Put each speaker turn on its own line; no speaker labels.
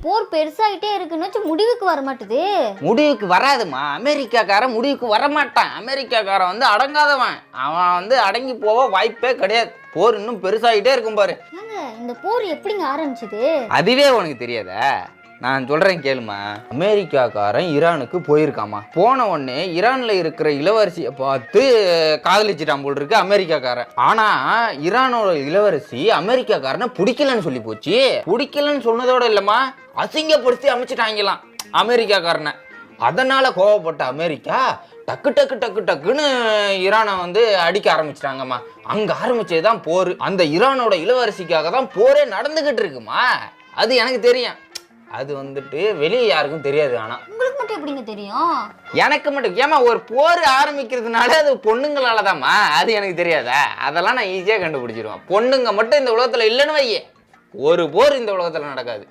போர் பெருசாயிட்டே இருக்குன்னு முடிவுக்கு வர மாட்டுது.
முடிவுக்கு வராதுமா. அமெரிக்காக்காரன் முடிவுக்கு வரமாட்டான். அமெரிக்காக்காரன் வந்து அடங்காதவன். அவன் வந்து அடங்கி போக வாய்ப்பே கிடையாது. போர் இன்னும் பெருசாகிட்டே இருக்கும் பாரு.
இந்த போர் எப்படிங்க ஆரம்பிச்சது?
அதுவே உனக்கு தெரியாதா? நான் சொல்றேன் கேளுமா. அமெரிக்காக்காரன் ஈரானுக்கு போயிருக்காமா. போன உடனே ஈரான்ல இருக்கிற இளவரசியை பார்த்து காதலிச்சிட்டான் போல் இருக்கு அமெரிக்காக்காரன். ஆனா ஈரானோட இளவரசி அமெரிக்காக்காரனை பிடிக்கலன்னு சொல்லி போச்சு. பிடிக்கலன்னு சொன்னதோட இல்லம்மா, அசிங்கப்படுத்தி அமைச்சிட்டாங்களாம் அமெரிக்காக்காரனை. அதனால கோவப்பட்ட அமெரிக்கா டக்கு டக்கு டக்கு டக்குன்னு ஈரானை வந்து அடிக்க ஆரம்பிச்சிட்டாங்கம்மா. அங்க ஆரம்பிச்சதுதான் போர். அந்த ஈரானோட இளவரசிக்காக தான் போரே நடந்துகிட்டு இருக்குமா. அது எனக்கு தெரியும். அது வந்துட்டு வெளியே யாருக்கும் தெரியாது. ஆனா
உங்களுக்கு மட்டும் எப்படிங்க தெரியும்?
எனக்கு மட்டும். ஏமா ஒரு போர் ஆரம்பிக்கிறதுனால அது பொண்ணுங்களாலதாம்மா. அது எனக்கு தெரியாதா? அதெல்லாம் நான் ஈஸியா கண்டுபிடிச்சிருவேன். பொண்ணுங்க மட்டும் இந்த உலகத்துல இல்லைன்னு வையே, ஒரு போர் இந்த உலகத்துல நடக்காது.